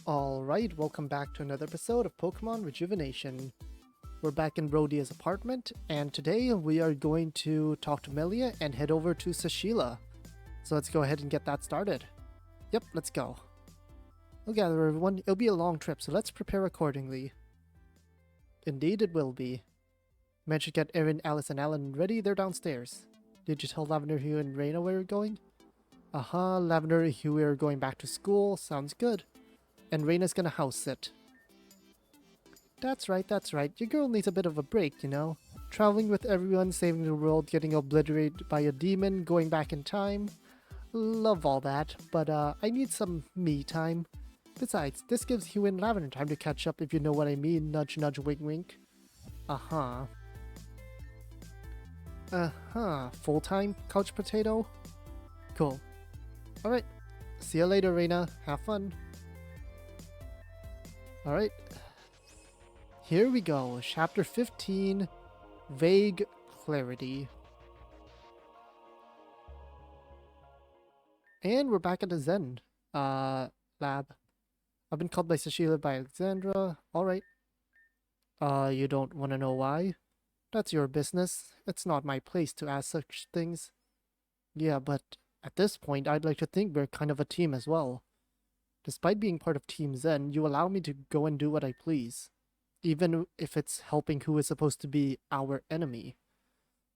Alright, welcome back to another episode of Pokemon Rejuvenation. We're back in Rhodia's apartment, and today we are going to talk to Melia and head over to Sashila. So let's go ahead and get that started. Yep, let's go. We'll gather everyone. It'll be a long trip, so let's prepare accordingly. Indeed it will be. Managed to get Erin, Alice, and Alan ready. They're downstairs. Did you tell Lavender, Hugh, and Reina where you're going? Lavender and Hugh are going back to school. Sounds good. And Reina's gonna house sit. That's right. Your girl needs a bit of a break, you know? Traveling with everyone, saving the world, getting obliterated by a demon, going back in time. Love all that, but I need some me time. Besides, this gives Hugh and Lavender time to catch up, if you know what I mean. Nudge nudge, wink wink. Full-time couch potato? Cool. Alright. See you later, Reina. Have fun. Alright. Here we go. Chapter 15. Vague Clarity. And we're back at the Zen lab. I've been called by Sashila by Alexandra. Alright. You don't want to know why? That's your business. It's not my place to ask such things. Yeah, but at this point, I'd like to think we're kind of a team as well. Despite being part of Team Zen, you allow me to go and do what I please. Even if it's helping who is supposed to be our enemy.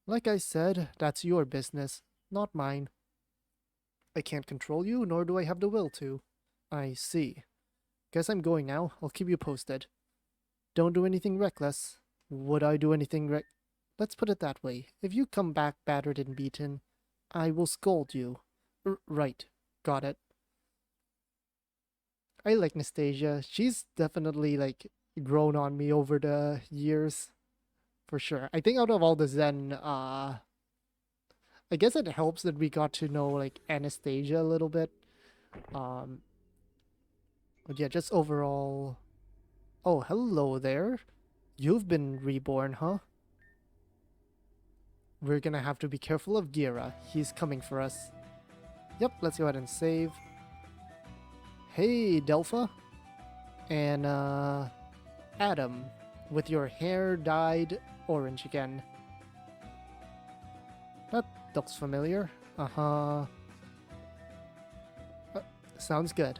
Like I said, that's your business, not mine. I can't control you, nor do I have the will to. I see. Guess I'm going now. I'll keep you posted. Don't do anything reckless. Would I do anything Let's put it that way. If you come back battered and beaten, I will scold you. Right. Got it. I like Nastasia. She's definitely, like, grown on me over the years. For sure. I think out of all the Zen, I guess it helps that we got to know, like, Anastasia a little bit. But yeah, just overall... Oh, hello there. You've been reborn, huh? We're gonna have to be careful of Gira. He's coming for us. Yep, let's go ahead and save. Hey, Delpha. And, Adam, with your hair dyed orange again. That looks familiar. Sounds good.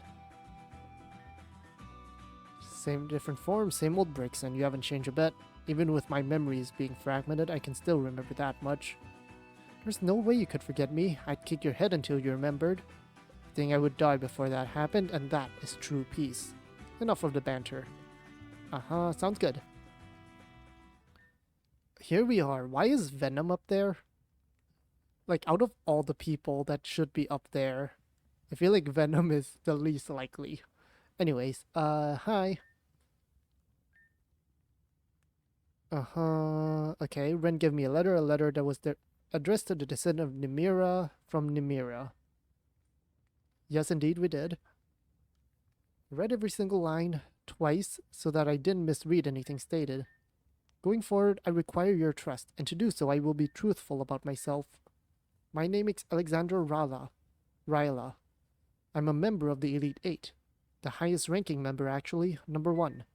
Same different form, same old bricks, and you haven't changed a bit. Even with my memories being fragmented, I can still remember that much. There's no way you could forget me. I'd kick your head until you remembered. I think I would die before that happened, and that is true peace. Enough of the banter. Sounds good. Here we are. Why is Venom up there? Like, out of all the people that should be up there, I feel like Venom is the least likely. Anyways, hi. Okay, Ren gave me a letter that was addressed to the descendant of Nimira from Nimira. Yes, indeed, we did. Read every single line twice so that I didn't misread anything stated. Going forward, I require your trust, and to do so, I will be truthful about myself. My name is Alexandra Ryla. I'm a member of the Elite Eight. The highest ranking member, actually, number 1.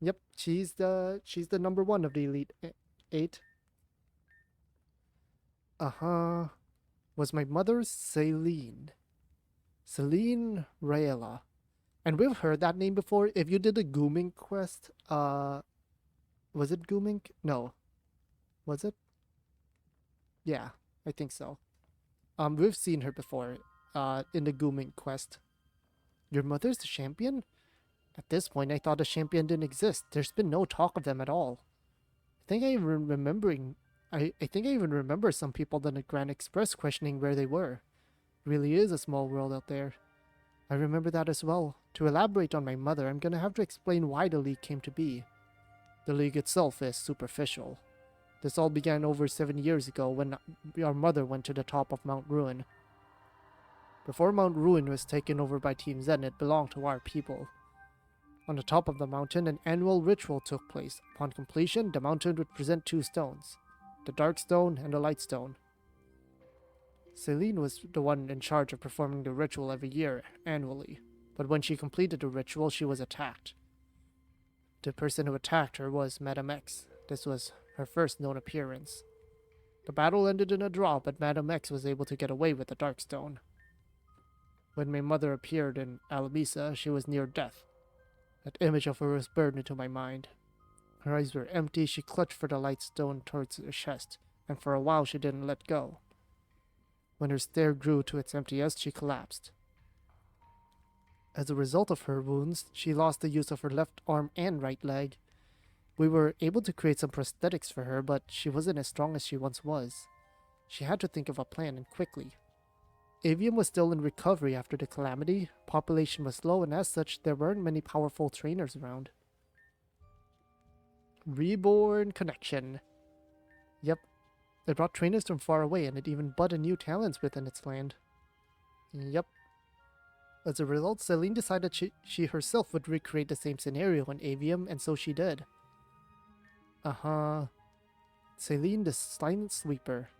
Yep, she's the number 1 of the Elite Eight. Was my mother Celine Rayla. And we've heard that name before. If you did the Gooming quest, was it Gooming? No. Was it? Yeah, I think so. We've seen her before, in the Gooming quest. Your mother's the champion? At this point, I thought a champion didn't exist. There's been no talk of them at all. I think I even remember some people in the Grand Express questioning where they were. Really is a small world out there. I remember that as well. To elaborate on my mother, I'm gonna have to explain why the League came to be. The League itself is superficial. This all began over 7 years ago when our mother went to the top of Mount Ruin. Before Mount Ruin was taken over by Team Zen, it belonged to our people. On the top of the mountain, an annual ritual took place. Upon completion, the mountain would present 2 stones, the Dark Stone and the Light Stone. Celine was the one in charge of performing the ritual every year, annually. But when she completed the ritual, she was attacked. The person who attacked her was Madame X. This was her first known appearance. The battle ended in a draw, but Madame X was able to get away with the Darkstone. When my mother appeared in Alamisa, she was near death. That image of her was burned into my mind. Her eyes were empty, she clutched for the light stone towards her chest, and for a while she didn't let go. When her stare grew to its emptiest, she collapsed. As a result of her wounds, she lost the use of her left arm and right leg. We were able to create some prosthetics for her, but she wasn't as strong as she once was. She had to think of a plan, and quickly. Avium was still in recovery after the calamity, population was low, and as such, there weren't many powerful trainers around. Reborn connection. Yep. It brought trainers from far away, and it even budded new talents within its land. Yep. As a result, Celine decided she herself would recreate the same scenario in Avium, and so she did. Celine the Silent Sleeper.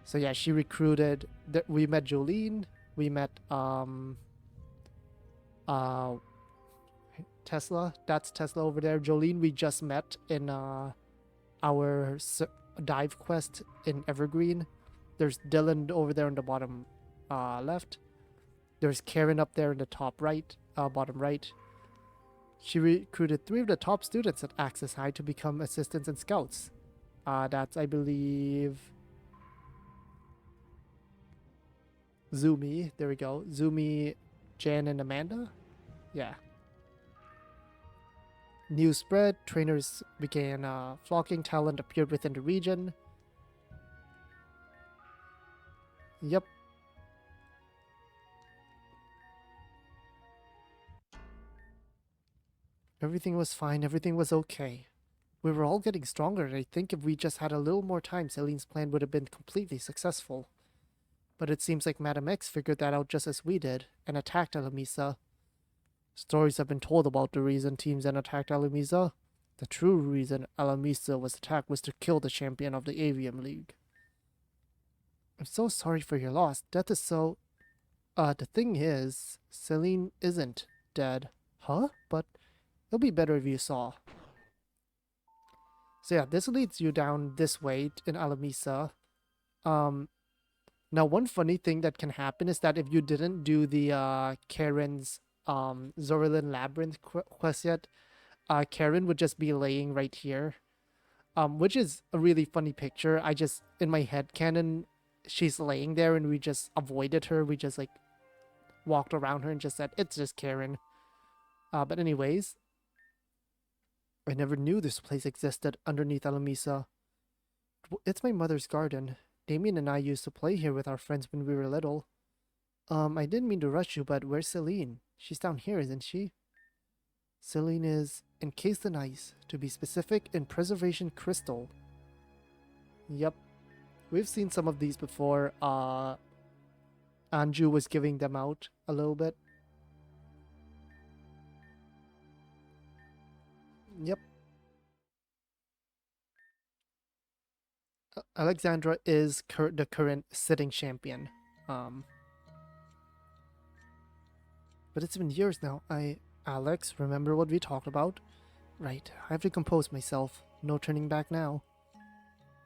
So yeah, she recruited... we met Jolene, we met, Tesla. That's Tesla over there. Jolene we just met in, our dive quest in Evergreen. There's Dylan over there in the bottom left. There's Karen up there in the top right, bottom right. She recruited 3 of the top students at Access High to become assistants and scouts. That's, I believe, Zumi. There we go. Zumi, Jan, and Amanda. Yeah. News spread. Trainers began flocking. Talent appeared within the region. Yep. Everything was fine. Everything was okay. We were all getting stronger, and I think if we just had a little more time, Celine's plan would have been completely successful. But it seems like Madame X figured that out just as we did, and attacked Alamisa. Stories have been told about the reason Team Zen attacked Alamisa. The true reason Alamisa was attacked was to kill the champion of the Avium League. I'm so sorry for your loss. Death is so... the thing is, Celine isn't dead. Huh? But it'll be better if you saw. So yeah, this leads you down this way in Alamisa. Now one funny thing that can happen is that if you didn't do the Karen's Zorilin Labyrinth quest yet, Karen would just be laying right here. Which is a really funny picture. I just, in my head canon, she's laying there and we just avoided her. We just like walked around her and just said, it's just Karen. But anyways, I never knew this place existed underneath Alamisa. It's my mother's garden. Damien and I used to play here with our friends when we were little. I didn't mean to rush you, but where's Celine? She's down here, isn't she? Celine is encased in ice, to be specific, in preservation crystal. Yep. We've seen some of these before. Anju was giving them out a little bit. Yep. Alexandra is the current sitting champion. But it's been years now. Alex, remember what we talked about? Right, I have to compose myself. No turning back now.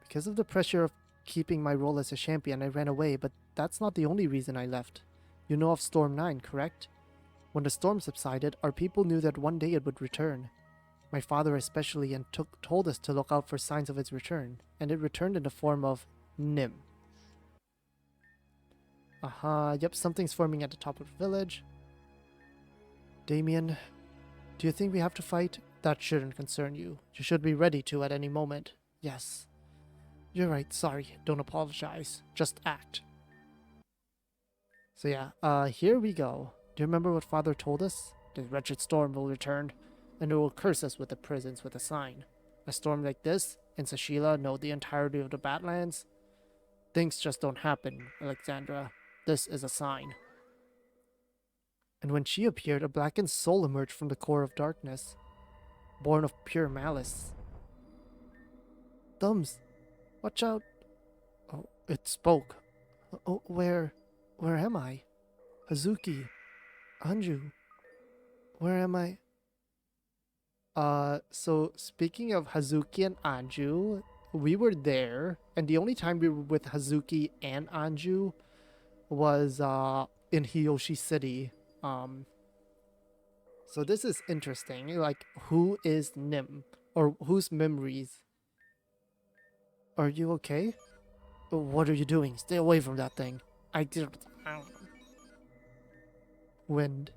Because of the pressure of keeping my role as a champion, I ran away, but that's not the only reason I left. You know of Storm 9, correct? When the storm subsided, our people knew that one day it would return. My father especially, and told us to look out for signs of its return, and it returned in the form of Nim. Yep, something's forming at the top of the village. Damien, do you think we have to fight? That shouldn't concern you. You should be ready to at any moment. Yes. You're right, sorry. Don't apologize. Just act. So yeah, here we go. Do you remember what Father told us? The wretched storm will return, and it will curse us with the prisons with a sign. A storm like this, in Sashila, no, the entirety of the Badlands. Things just don't happen, Alexandra. This is a sign. And when she appeared, a blackened soul emerged from the core of darkness, born of pure malice. Thumbs, watch out. Oh, it spoke. Oh, where am I? Hazuki. Anju. Where am I? So speaking of Hazuki and Anju, we were there, and the only time we were with Hazuki and Anju was in Hiyoshi City. Um, so this is interesting. Like, who is Nim? Or whose memories? Are you okay? What are you doing? Stay away from that thing. I did. Wind.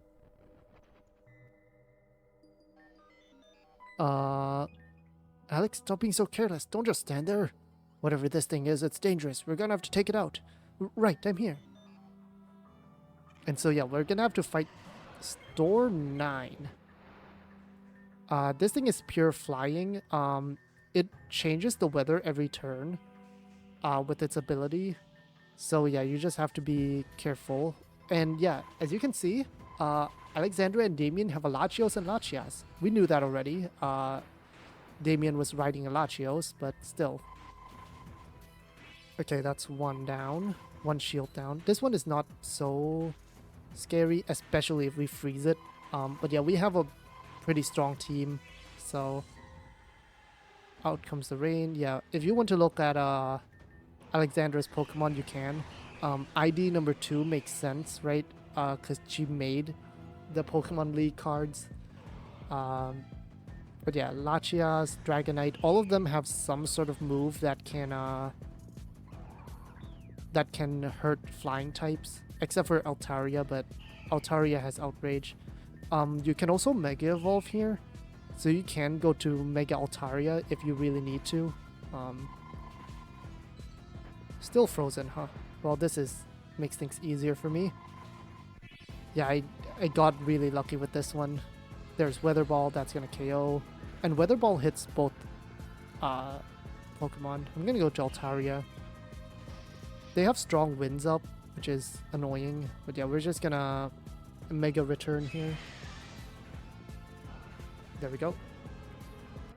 Uh, Alex, stop being so careless. Don't just stand there. Whatever this thing is, it's dangerous. We're gonna have to take it out. Right, I'm here. And so yeah, we're gonna have to fight Storm 9. This thing is pure flying. It changes the weather every turn with its ability. So yeah, you just have to be careful. And yeah, as you can see, Alexandra and Damien have a Latios and Lachias. We knew that already. Damien was riding a Latios, but still. Okay, that's one down. One shield down. This one is not so scary, especially if we freeze it. But yeah, we have a pretty strong team, so out comes the rain. Yeah, if you want to look at Alexandra's Pokemon, you can. ID number 2 makes sense, right? Because she made the Pokemon League cards. But yeah, Lachias, Dragonite, all of them have some sort of move that can hurt flying types, except for Altaria, but Altaria has Outrage. You can also Mega Evolve here, so you can go to Mega Altaria if you really need to. Still frozen, huh? Well, this makes things easier for me. Yeah, I got really lucky with this one. There's Weather Ball, that's gonna KO. And Weather Ball hits both Pokemon. I'm gonna go to Altaria. They have strong winds up, which is annoying. But yeah, we're just gonna Mega Return here. There we go.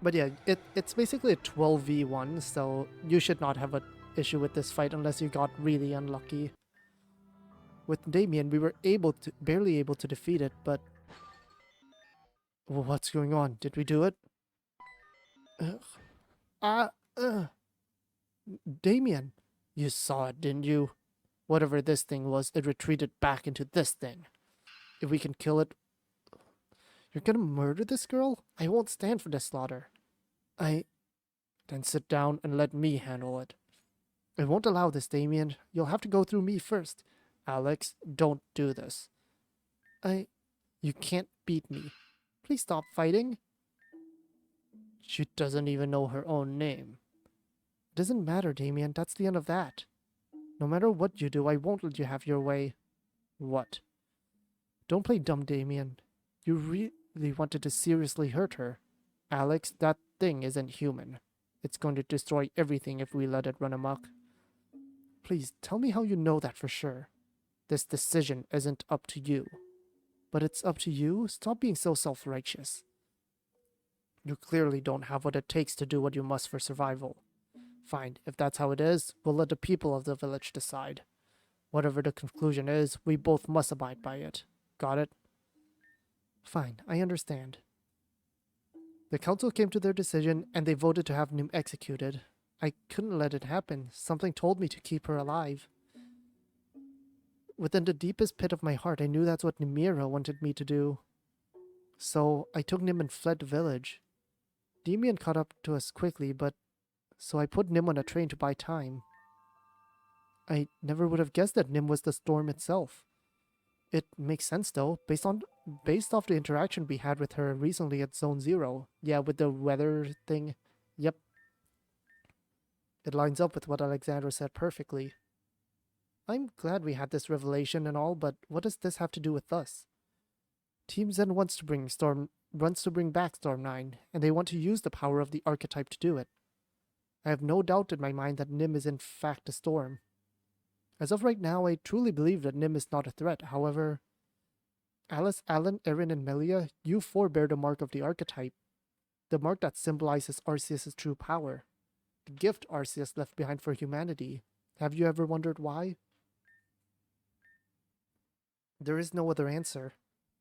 But yeah, it's basically a 12v1, so you should not have an issue with this fight unless you got really unlucky. With Damien, we were barely able to defeat it, but... What's going on? Did we do it? Damien, you saw it, didn't you? Whatever this thing was, it retreated back into this thing. If we can kill it... You're gonna murder this girl? I won't stand for this slaughter. Then sit down and let me handle it. I won't allow this, Damien. You'll have to go through me first. Alex, don't do this. You can't beat me. Please stop fighting. She doesn't even know her own name. It doesn't matter, Damien. That's the end of that. No matter what you do, I won't let you have your way. What? Don't play dumb, Damien. You really wanted to seriously hurt her. Alex, that thing isn't human. It's going to destroy everything if we let it run amok. Please, tell me how you know that for sure. This decision isn't up to you. But it's up to you? Stop being so self-righteous. You clearly don't have what it takes to do what you must for survival. Fine, if that's how it is, we'll let the people of the village decide. Whatever the conclusion is, we both must abide by it. Got it? Fine, I understand. The council came to their decision, and they voted to have Nim executed. I couldn't let it happen. Something told me to keep her alive. Within the deepest pit of my heart, I knew that's what Nimira wanted me to do. So, I took Nim and fled the village. Damien caught up to us quickly, so I put Nim on a train to buy time. I never would have guessed that Nim was the storm itself. It makes sense though, based off the interaction we had with her recently at Zone 0. Yeah, with the weather thing. Yep. It lines up with what Alexandra said perfectly. I'm glad we had this revelation and all, but what does this have to do with us? Team Zen wants to bring back Storm 9, and they want to use the power of the archetype to do it. I have no doubt in my mind that Nim is in fact a storm. As of right now, I truly believe that Nim is not a threat. However, Alice, Alan, Erin, and Melia, you four bear the mark of the archetype. The mark that symbolizes Arceus' true power. The gift Arceus left behind for humanity. Have you ever wondered why? There is no other answer.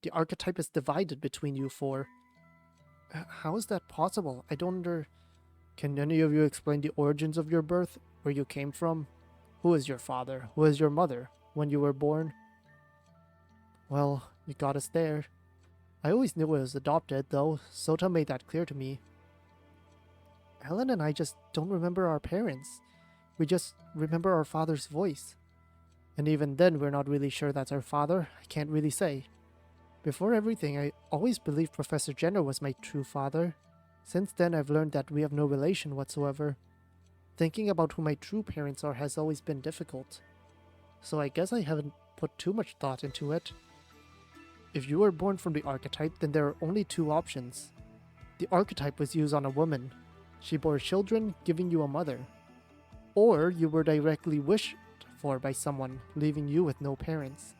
The archetype is divided between you four. How is that possible? I don't Can any of you explain the origins of your birth? Where you came from? Who is your father? Who is your mother? When you were born? Well, you got us there. I always knew I was adopted, though. Sota made that clear to me. Helen and I just don't remember our parents. We just remember our father's voice. And even then, we're not really sure that's our father. I can't really say. Before everything, I always believed Professor Jenner was my true father. Since then, I've learned that we have no relation whatsoever. Thinking about who my true parents are has always been difficult. So I guess I haven't put too much thought into it. If you were born from the archetype, then there are only two options. The archetype was used on a woman. She bore children, giving you a mother. Or you were directly wished for by someone, leaving you with no parents.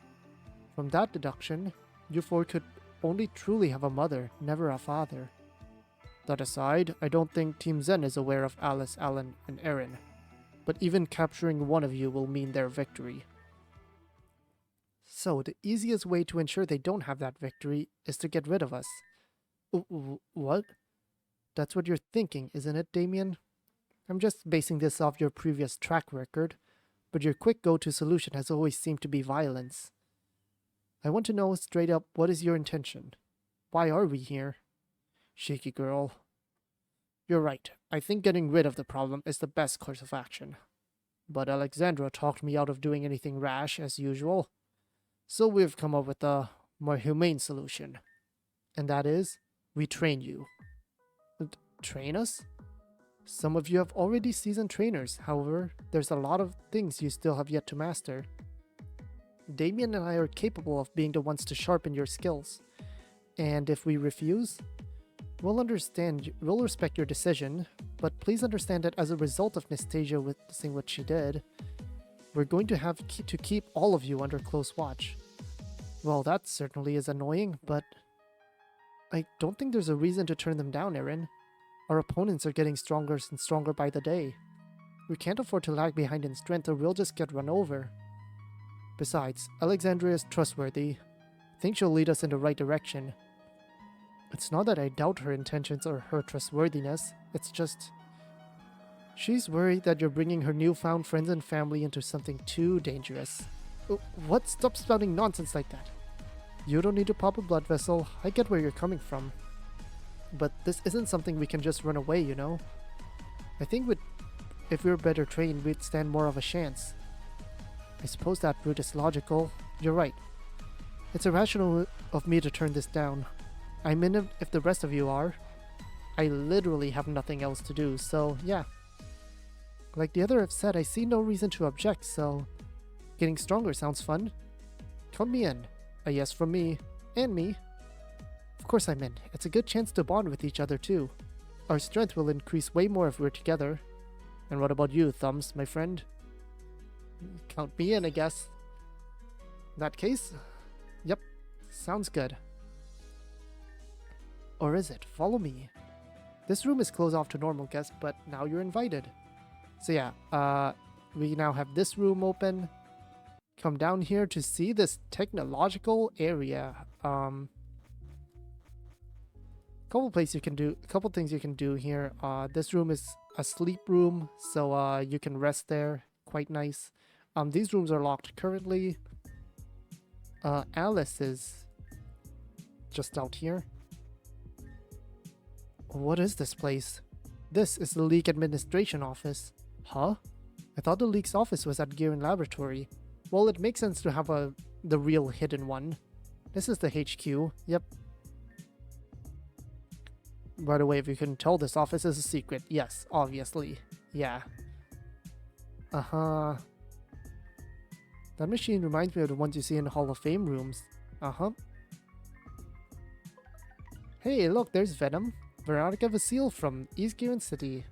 From that deduction, you four could only truly have a mother, never a father. That aside, I don't think Team Zen is aware of Alice, Alan, and Erin. But even capturing one of you will mean their victory. So, the easiest way to ensure they don't have that victory is to get rid of us. What? That's what you're thinking, isn't it, Damien? I'm just basing this off your previous track record, but your quick go-to solution has always seemed to be violence. I want to know straight up, what is your intention? Why are we here? Shaky girl. You're right. I think getting rid of the problem is the best course of action. But Alexandra talked me out of doing anything rash, as usual. So we've come up with a more humane solution. And that is, we train you. Train us? Some of you have already seasoned trainers, however, there's a lot of things you still have yet to master. Damien and I are capable of being the ones to sharpen your skills. And if we refuse, we'll respect your decision, but please understand that as a result of Nastasia witnessing what she did, we're going to have to keep all of you under close watch. Well, that certainly is annoying, but I don't think there's a reason to turn them down, Erin. Our opponents are getting stronger and stronger by the day. We can't afford to lag behind in strength or we'll just get run over. Besides, Alexandria is trustworthy. I think she'll lead us in the right direction. It's not that I doubt her intentions or her trustworthiness, it's just... she's worried that you're bringing her newfound friends and family into something too dangerous. What? Stop spouting nonsense like that. You don't need to pop a blood vessel, I get where you're coming from. But this isn't something we can just run away, you know? I think if we were better trained, we'd stand more of a chance. I suppose that route is logical. You're right. It's irrational of me to turn this down. I'm in it if the rest of you are. I literally have nothing else to do, so yeah. Like the other have said, I see no reason to object, so... getting stronger sounds fun. Count me in. A yes from me. And me. Of course I'm in. It's a good chance to bond with each other too. Our strength will increase way more if we're together. And what about you, Thumbs, my friend? Count me in, I guess. In that case? Yep. Sounds good. Or is it? Follow me. This room is closed off to normal guests, but now you're invited. So yeah, we now have this room open. Come down here to see this technological area. Couple things you can do here. This room is a sleep room, so you can rest there. Quite nice. These rooms are locked currently. Alice is just out here. What is this place? This is the League Administration Office. Huh? I thought the League's office was at Gearin Laboratory. Well, it makes sense to have the real hidden one. This is the HQ. Yep. By the way, if you couldn't tell, this office is a secret. Yes, obviously. Yeah. Uh-huh. That machine reminds me of the ones you see in the Hall of Fame rooms. Uh-huh. Hey, look, there's Venom. Veronica Vasile from East Gearin City.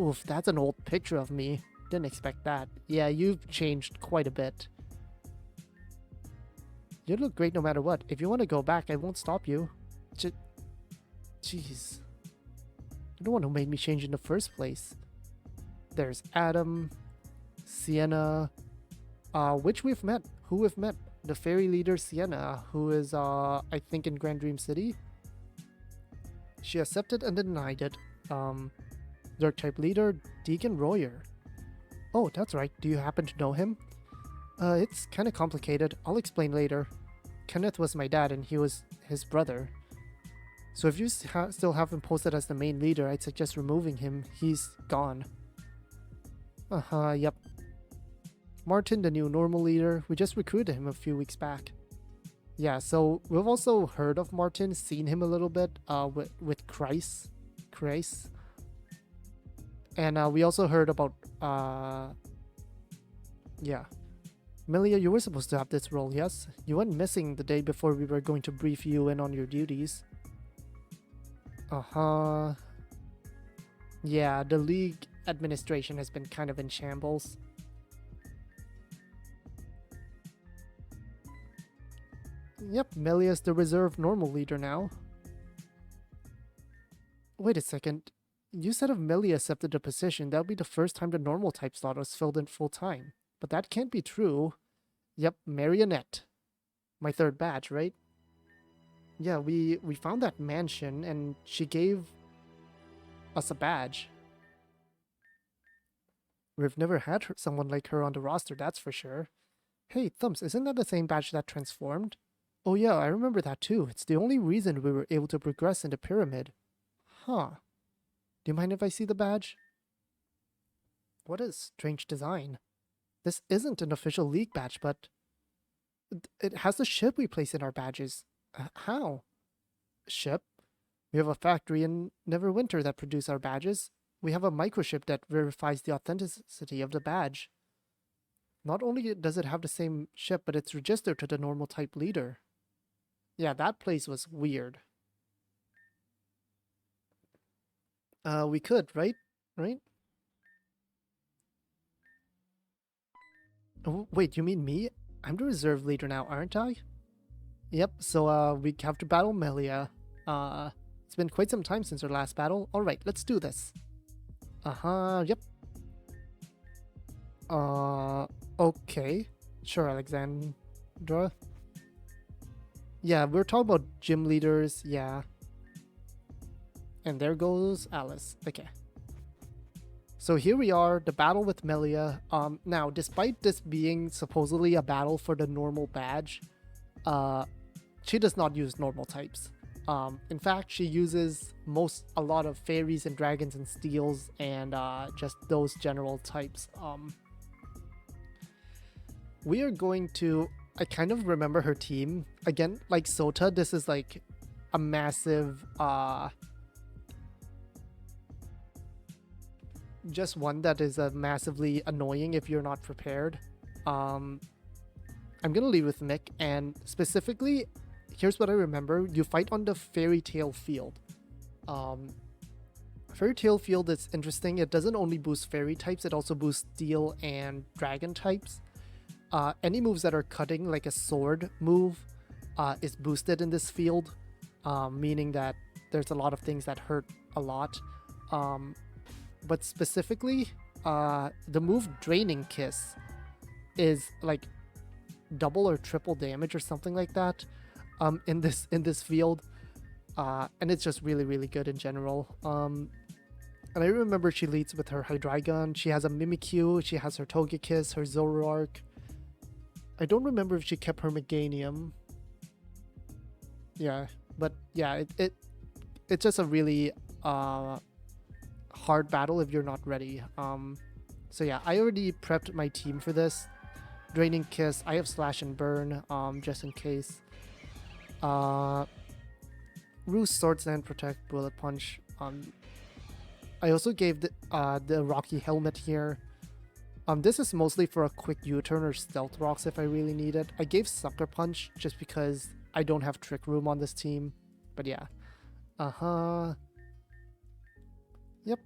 Oof, that's an old picture of me. Didn't expect that. Yeah, you've changed quite a bit. You look great no matter what. If you want to go back, I won't stop you. Jeez. You're the one who made me change in the first place. There's Adam, Sienna, which we've met, who we've met. the fairy leader Sienna, who is, I think in Grand Dream City. She accepted and denied it. Dark type leader Deacon Royer. Oh, that's right. Do you happen to know him? It's kind of complicated. I'll explain later. Kenneth was my dad and he was his brother. So if you still have him posted as the main leader, I'd suggest removing him. He's gone. Yep. Martin, the new normal leader, we just recruited him a few weeks back. Yeah, so we've also heard of Martin, seen him a little bit with Kreis. And we also heard about, yeah. Melia, you were supposed to have this role, yes? You went missing the day before we were going to brief you in on your duties. Yeah, the League administration has been kind of in shambles. Yep, Melia's the reserve normal leader now. Wait a second. You said if Melia accepted the position, that would be the first time the normal type slot was filled in full time. But that can't be true. Yep, Marionette. My third badge, right? Yeah, we found that mansion and she gave us a badge. We've never had someone like her on the roster, that's for sure. Hey, Thumbs, isn't that the same badge that transformed? Oh yeah, I remember that too. It's the only reason we were able to progress in the pyramid. Huh. Do you mind if I see the badge? What a strange design. This isn't an official League badge, but it has the ship we place in our badges. How? Ship? We have a factory in Neverwinter that produces our badges. We have a microchip that verifies the authenticity of the badge. Not only does it have the same ship, but it's registered to the normal type leader. Yeah, that place was weird. We could, right? Right? Oh, wait, you mean me? I'm the reserve leader now, aren't I? Yep, so we have to battle Melia. It's been quite some time since our last battle. Alright, let's do this. Yep. Okay. Sure, Alexandra. Yeah, we're talking about gym leaders, yeah. And there goes Alice. Okay. So here we are, the battle with Melia. Now, despite this being supposedly a battle for the normal badge, she does not use normal types. In fact, she uses a lot of fairies and dragons and steels and just those general types. We are going to... I kind of remember her team. Again, like Sota, this is like a massive... just one that is massively annoying if you're not prepared. I'm gonna lead with Mick, and specifically, here's what I remember. You fight on the Fairy Tale field. Fairy Tale field is interesting. It doesn't only boost fairy types, it also boosts steel and dragon types. Any moves that are cutting, like a sword move, is boosted in this field, meaning that there's a lot of things that hurt a lot. But specifically, the move Draining Kiss is like double or triple damage or something like that in this field, and it's just really good in general. And I remember she leads with her Hydreigon. She has a Mimikyu, she has her Togekiss, her Zoroark. I don't remember if she kept her Meganium. Yeah, but yeah, it's just a really hard battle if you're not ready. So yeah, I already prepped my team for this. Draining Kiss, I have Slash and Burn, just in case. Roost, Sword Sand, Protect, Bullet Punch. I also gave the Rocky Helmet here. This is mostly for a quick U-turn or Stealth Rocks if I really need it. I gave Sucker Punch just because I don't have Trick Room on this team. But yeah. Yep.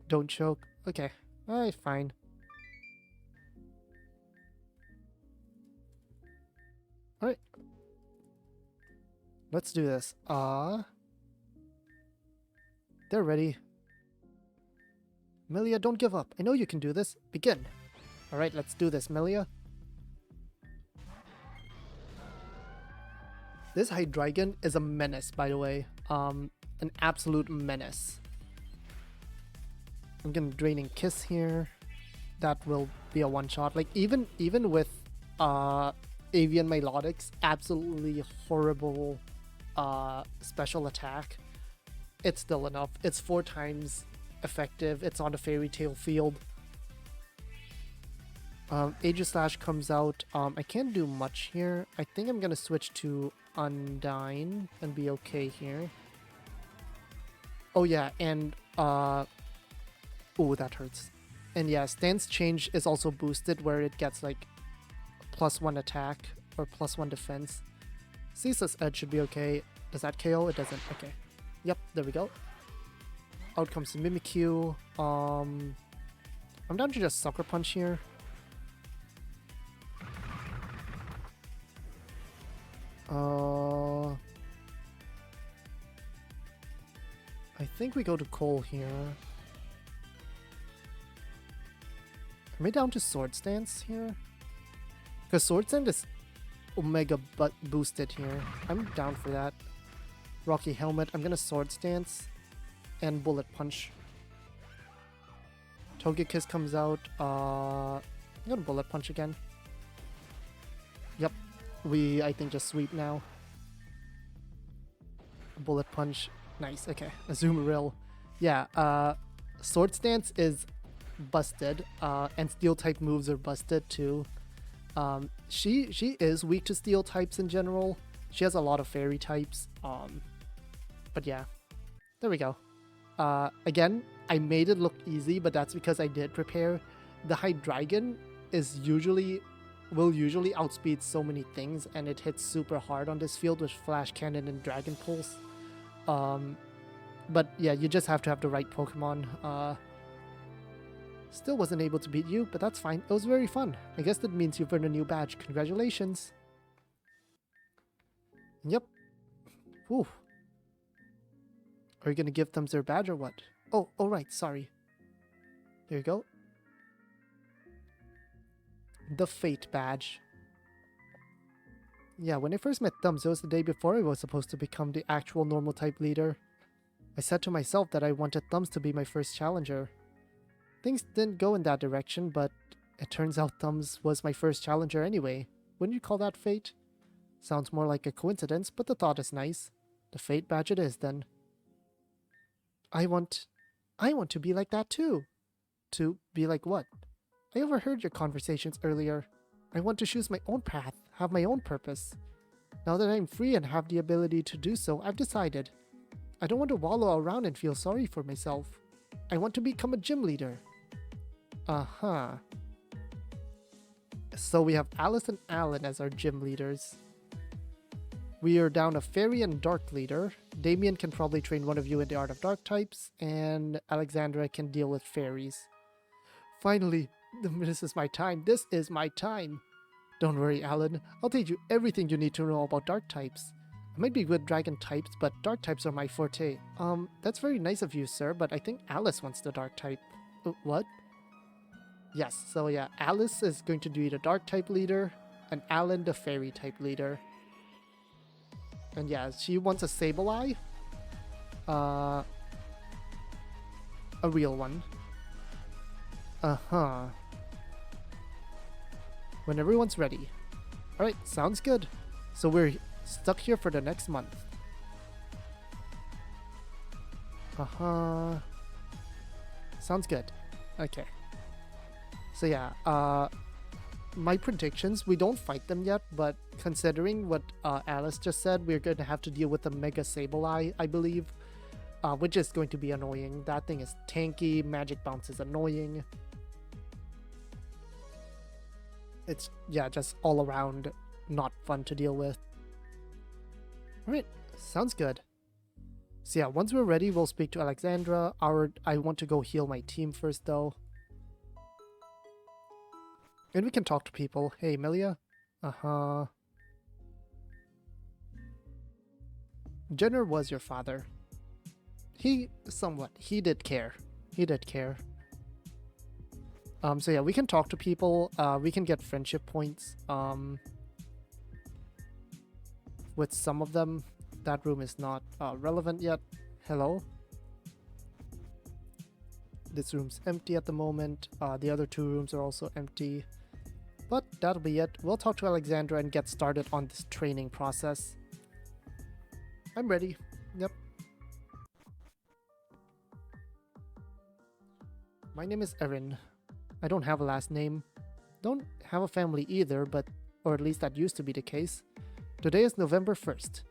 Don't choke. Okay. Alright, fine. Alright. Let's do this. They're ready. Melia, don't give up. I know you can do this. Begin. Alright, let's do this, Melia. This Hydreigon is a menace, by the way. An absolute menace. I'm gonna Draining Kiss here. That will be a one-shot. Like, even with Avian Melodics, absolutely horrible special attack, it's still enough. It's 4 times effective. It's on the Fairy Tail field. Aegislash comes out. I can't do much here. I think I'm gonna switch to Undyne and be okay here. Oh yeah, and oh, that hurts. And yeah, stance change is also boosted where it gets like +1 attack or +1 defense. Ceaseless Edge should be okay. Does that KO? It doesn't. Okay. Yep, there we go. Out comes Mimikyu. I'm down to just Sucker Punch here. I think we go to Cole here. Am I down to Sword Stance here? Because Sword Stance is Omega boosted here. I'm down for that. Rocky Helmet. I'm gonna Sword Stance and Bullet Punch. Togekiss comes out. I'm gonna Bullet Punch again. Yep. I think just sweep now. Bullet Punch. Nice. Okay. Azumarill. Yeah. Sword Stance is busted. And Steel type moves are busted too. She is weak to Steel types in general. She has a lot of Fairy types. But yeah. There we go. Again, I made it look easy, but that's because I did prepare. The Hydreigon will usually outspeed so many things, and it hits super hard on this field with Flash Cannon and Dragon Pulse. But yeah, you just have to have the right Pokemon. Still wasn't able to beat you, but that's fine. It was very fun. I guess that means you've earned a new badge. Congratulations. Yep. Whew. Are you gonna give them their badge or what? Oh, right, sorry. Here you go. The Fate badge. Yeah, when I first met Thumbs, it was the day before I was supposed to become the actual normal type leader. I said to myself that I wanted Thumbs to be my first challenger. Things didn't go in that direction, but it turns out Thumbs was my first challenger anyway. Wouldn't you call that fate? Sounds more like a coincidence, but the thought is nice. The Fate badge it is then. I want to be like that too. To be like what? I overheard your conversations earlier. I want to choose my own path, have my own purpose. Now that I'm free and have the ability to do so, I've decided. I don't want to wallow around and feel sorry for myself. I want to become a gym leader. Uh-huh. So we have Alice and Alan as our gym leaders. We are down a Fairy and Dark leader. Damien can probably train one of you in the Art of Dark types, and Alexandra can deal with fairies. Finally, this is my time. This is my time. Don't worry, Alan. I'll teach you everything you need to know about Dark types. I might be good Dragon types, but Dark types are my forte. That's very nice of you, sir, but I think Alice wants the Dark type. What? Yes, so yeah, Alice is going to be the Dark type leader, and Alan the Fairy type leader. And yeah, she wants a Sableye. A real one. Uh-huh. When everyone's ready. Alright, sounds good. So we're stuck here for the next month. Uh-huh. Sounds good. Okay. So yeah, my predictions, we don't fight them yet, but considering what Alice just said, we're going to have to deal with the Mega Sableye, I believe, which is going to be annoying. That thing is tanky, Magic Bounce is annoying. It's, yeah, just all around not fun to deal with. Alright, sounds good. So yeah, once we're ready, we'll speak to Alexandra. I want to go heal my team first, though. And we can talk to people. Hey, Melia. Uh-huh. Jenner was your father. He did care. He did care. So yeah, we can talk to people. We can get friendship points. with some of them. That room is not relevant yet. Hello? This room's empty at the moment. The other 2 rooms are also empty. But that'll be it. We'll talk to Alexandra and get started on this training process. I'm ready. Yep. My name is Erin. I don't have a last name. Don't have a family either, or at least that used to be the case. Today is November 1st.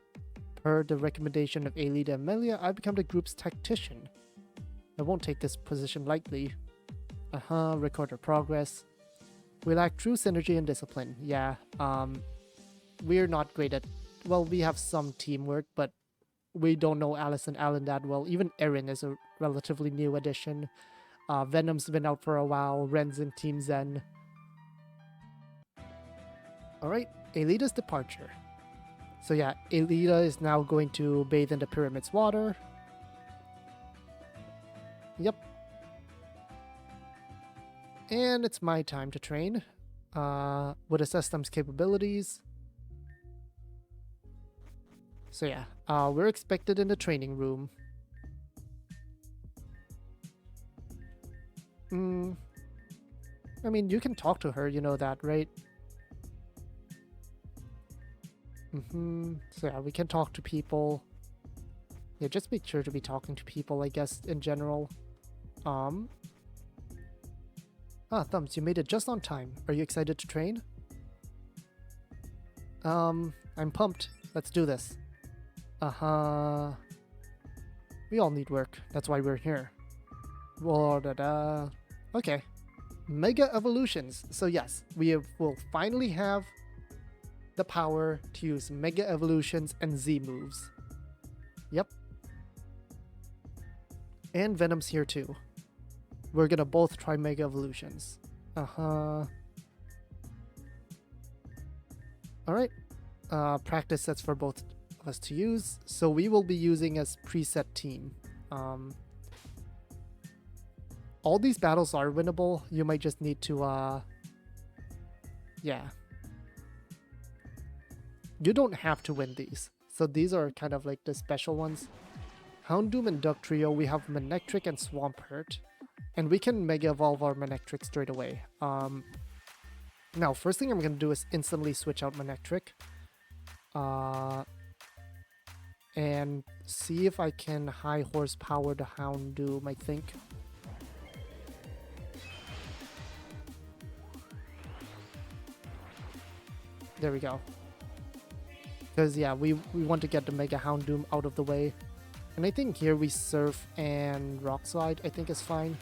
Per the recommendation of Alida and Melia, I've become the group's tactician. I won't take this position lightly. Record our progress. We lack true synergy and discipline. Yeah, we're not great at... Well, we have some teamwork, but we don't know Alice and Alan that well. Even Erin is a relatively new addition. Venom's been out for a while. Ren's in Team Zen. Alright, Alida's departure. So yeah, Alida is now going to bathe in the pyramid's water. Yep. And it's my time to train. Would assess them's capabilities. So yeah, we're expected in the training room. I mean, you can talk to her, you know that, right? So yeah, we can talk to people. Yeah, just make sure to be talking to people, I guess, in general. Thumbs, you made it just on time. Are you excited to train? I'm pumped. Let's do this. We all need work. That's why we're here. Okay. Mega evolutions. So yes, will finally have the power to use Mega Evolutions and Z moves. Yep. And Venom's here too. We're gonna both try Mega Evolutions. Alright. Practice sets for both of us to use. So we will be using as preset team. All these battles are winnable. You might just need to, yeah. You don't have to win these. So these are kind of like the special ones. Houndoom and Duck Trio, we have Manectric and Swampert. And we can Mega Evolve our Manectric straight away. Now, first thing I'm going to do is instantly switch out Manectric. And see if I can high horsepower the Houndoom, I think. There we go. Because, yeah, we want to get the Mega Houndoom out of the way. And I think here we Surf and Rock Slide, I think is fine.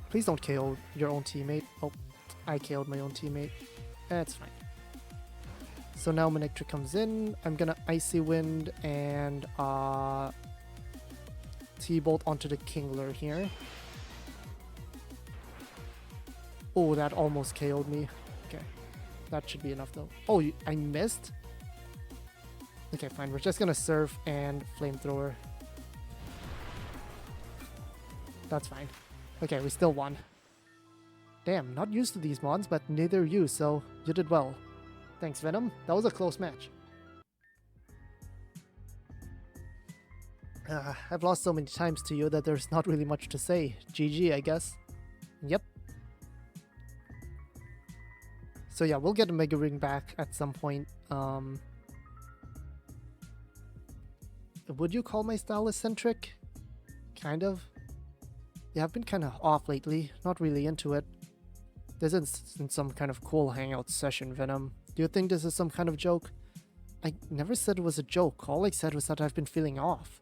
Please don't KO your own teammate. Oh, I KO'd my own teammate. That's fine. So now Manectric comes in. I'm gonna Icy Wind and T-Bolt onto the Kingler here. Oh, that almost KO'd me. Okay. That should be enough though. Oh, I missed? Okay, fine. We're just gonna Surf and Flamethrower. That's fine. Okay, we still won. Damn, not used to these mods, but neither are you, so you did well. Thanks, Venom. That was a close match. I've lost so many times to you that there's not really much to say. GG, I guess. Yep. So yeah, we'll get a Mega Ring back at some point. Would you call my style eccentric? Kind of. Yeah, I've been kind of off lately. Not really into it. This isn't some kind of cool hangout session, Venom. Do you think this is some kind of joke? I never said it was a joke. All I said was that I've been feeling off.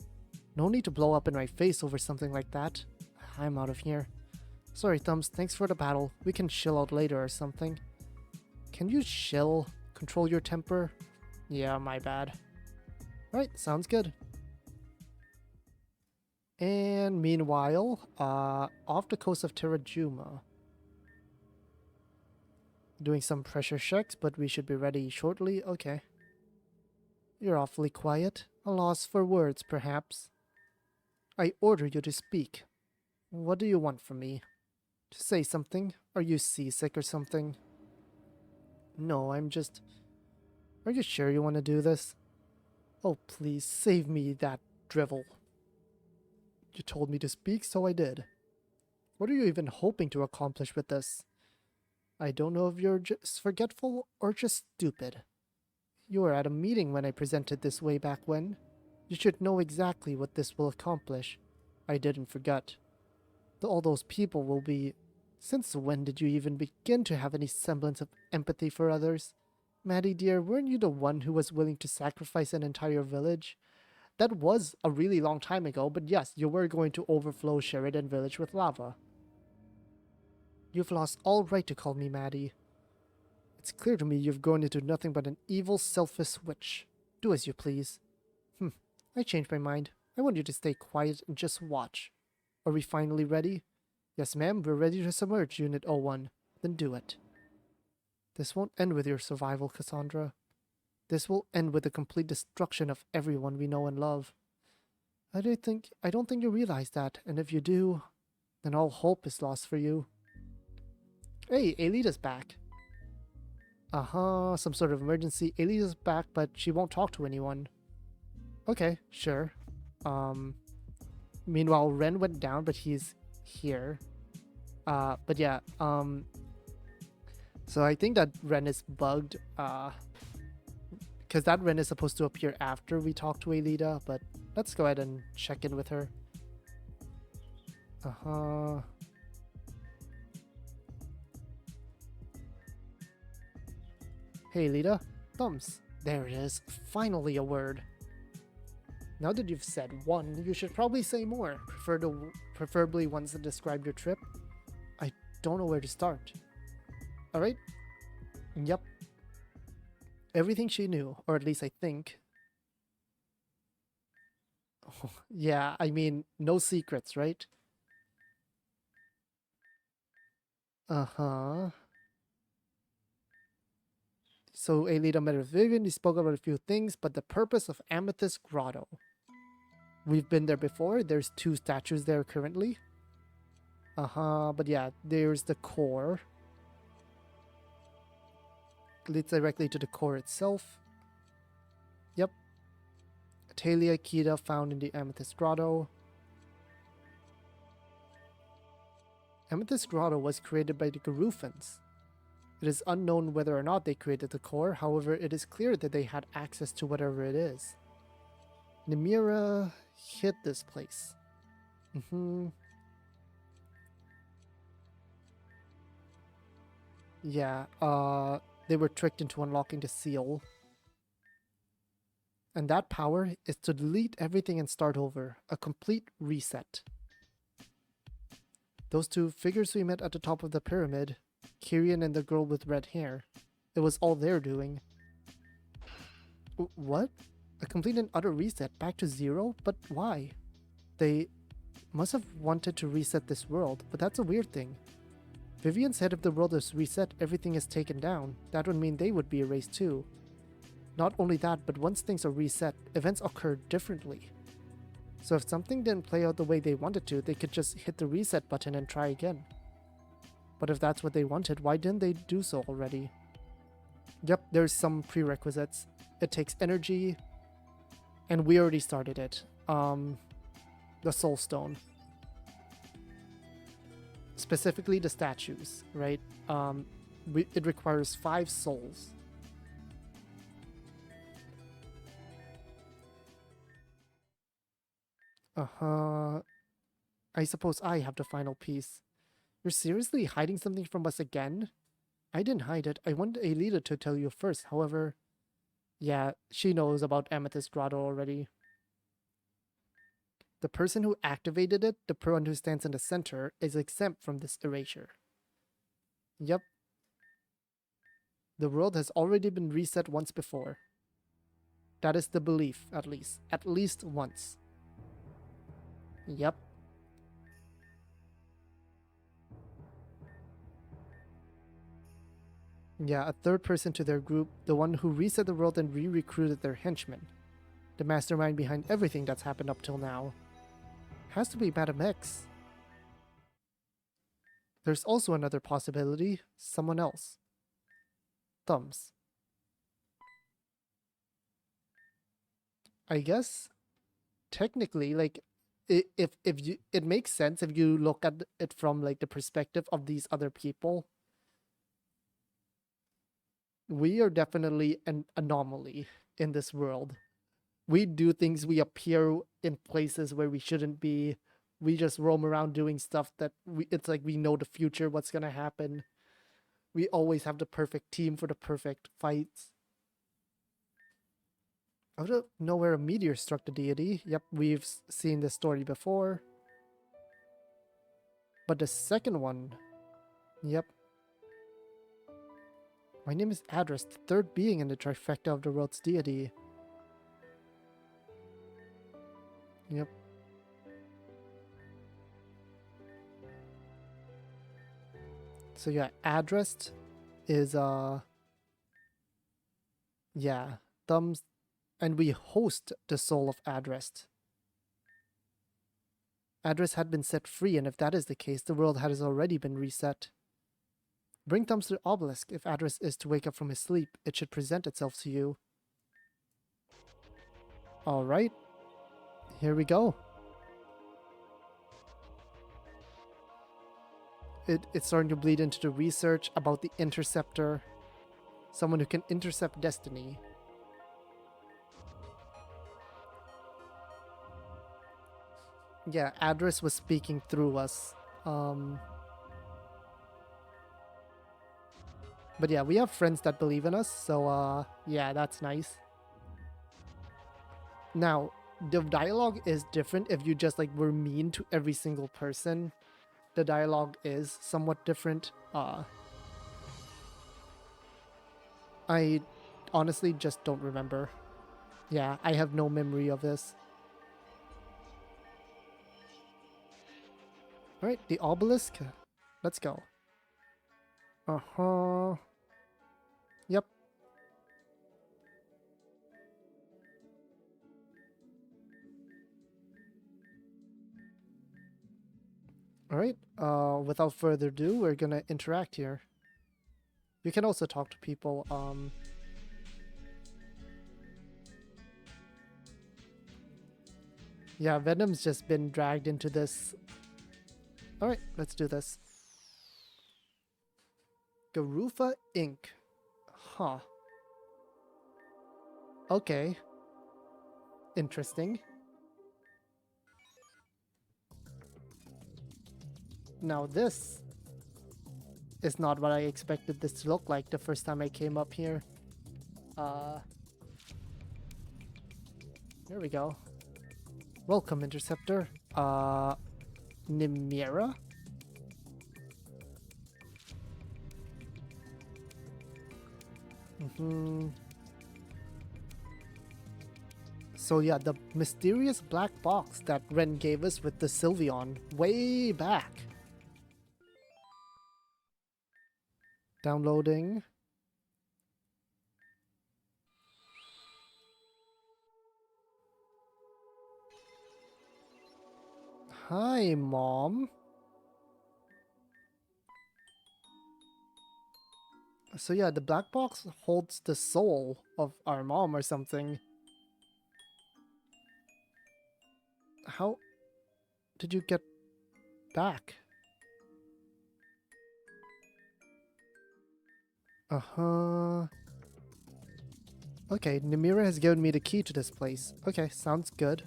No need to blow up in my face over something like that. I'm out of here. Sorry, Thumbs. Thanks for the battle. We can chill out later or something. Can you chill? Control your temper? Yeah, my bad. Alright, sounds good. And meanwhile, off the coast of Terrajuma. Doing some pressure checks, but we should be ready shortly. Okay. You're awfully quiet. A loss for words, perhaps. I order you to speak. What do you want from me? To say something? Are you seasick or something? No, I'm just... Are you sure you want to do this? Oh, please, save me that drivel. You told me to speak, so I did. What are you even hoping to accomplish with this? I don't know if you're just forgetful or just stupid. You were at a meeting when I presented this way back when. You should know exactly what this will accomplish. I didn't forget. All those people will be... Since when did you even begin to have any semblance of empathy for others? Maddie dear, weren't you the one who was willing to sacrifice an entire village? That was a really long time ago, but yes, you were going to overflow Sheridan Village with lava. You've lost all right to call me Maddie. It's clear to me you've grown into nothing but an evil, selfish witch. Do as you please. I changed my mind. I want you to stay quiet and just watch. Are we finally ready? Yes, ma'am, we're ready to submerge Unit 01. Then do it. This won't end with your survival, Cassandra. This will end with the complete destruction of everyone we know and love. I don't think you realize that, and if you do, then all hope is lost for you. Hey, Aelita's back. Some sort of emergency. Aelita's back, but she won't talk to anyone. Okay, sure. Meanwhile, Ren went down, but he's here. But yeah, so I think that Ren is bugged, because that Ren is supposed to appear after we talk to Aelita, but let's go ahead and check in with her. Hey, Aelita. Thumbs. There it is. Finally a word. Now that you've said one, you should probably say more, preferably ones that describe your trip. I don't know where to start. Alright? Yep. Everything she knew, or at least I think. Oh, yeah, I mean, no secrets, right? So Aelita met with Vivian, he spoke about a few things, but the purpose of Amethyst Grotto. We've been there before, there's 2 statues there currently. But yeah, there's the core. Leads directly to the core itself. Yep. Talia Kita found in the Amethyst Grotto. Amethyst Grotto was created by the Garufans. It is unknown whether or not they created the core, however, it is clear that they had access to whatever it is. Nimira hid this place. Yeah, they were tricked into unlocking the seal. And that power is to delete everything and start over. A complete reset. Those 2 figures we met at the top of the pyramid, Kyrian and the girl with red hair, it was all their doing. What? A complete and utter reset back to 0? But why? They must have wanted to reset this world, but that's a weird thing. Vivian said if the world is reset, everything is taken down. That would mean they would be erased too. Not only that, but once things are reset, events occur differently. So if something didn't play out the way they wanted to, they could just hit the reset button and try again. But if that's what they wanted, why didn't they do so already? Yep, there's some prerequisites. It takes energy, and we already started it. The Soul Stone. Specifically the statues, right? It requires 5 souls. I suppose I have the final piece. You're seriously hiding something from us again? I didn't hide it. I wanted Aelita to tell you first, however... Yeah, she knows about Amethyst Grotto already. The person who activated it, the one who stands in the center, is exempt from this erasure. Yep. The world has already been reset once before. That is the belief, at least. At least once. Yep. Yeah, a 3rd person to their group, the one who reset the world and re-recruited their henchmen. The mastermind behind everything that's happened up till now. Has to be Madam X. There's also another possibility, someone else. Thumbs. I guess technically, like, if you, it makes sense if you look at it from like the perspective of these other people. We are definitely an anomaly in this world. We do things, we appear in places where we shouldn't be. We just roam around doing stuff that it's like we know the future, what's gonna happen. We always have the perfect team for the perfect fights. Out of nowhere, a meteor struck the deity. Yep, we've seen this story before. But the second one, yep. My name is Adris, the third being in the trifecta of the world's deity. Yep. So yeah, Adris is yeah, thumbs, and we host the soul of Adris. Adris had been set free, and if that is the case, the world has already been reset. Bring thumbs to the obelisk. If Adris is to wake up from his sleep, it should present itself to you. Alright, here we go. It's starting to bleed into the research about the interceptor. Someone who can intercept destiny. Yeah, Adris was speaking through us. But yeah, we have friends that believe in us, so yeah, that's nice. Now, the dialogue is different if you just like were mean to every single person. The dialogue is somewhat different. I honestly just don't remember. Yeah, I have no memory of this. Alright, the obelisk. Let's go. Uh-huh. Yep. Alright, without further ado, we're gonna interact here. You can also talk to people, yeah, Venom's just been dragged into this. Alright, let's do this. Garufa Inc. Huh. Okay. Interesting. Now this is not what I expected this to look like the first time I came up here. There we go. Welcome, Interceptor. Nimira? So yeah, the mysterious black box that Ren gave us with the Sylveon way back. Downloading. Hi, Mom. So yeah, the black box holds the soul of our mom or something. How did you get back? Uh-huh. Okay, Nimira has given me the key to this place. Okay, sounds good.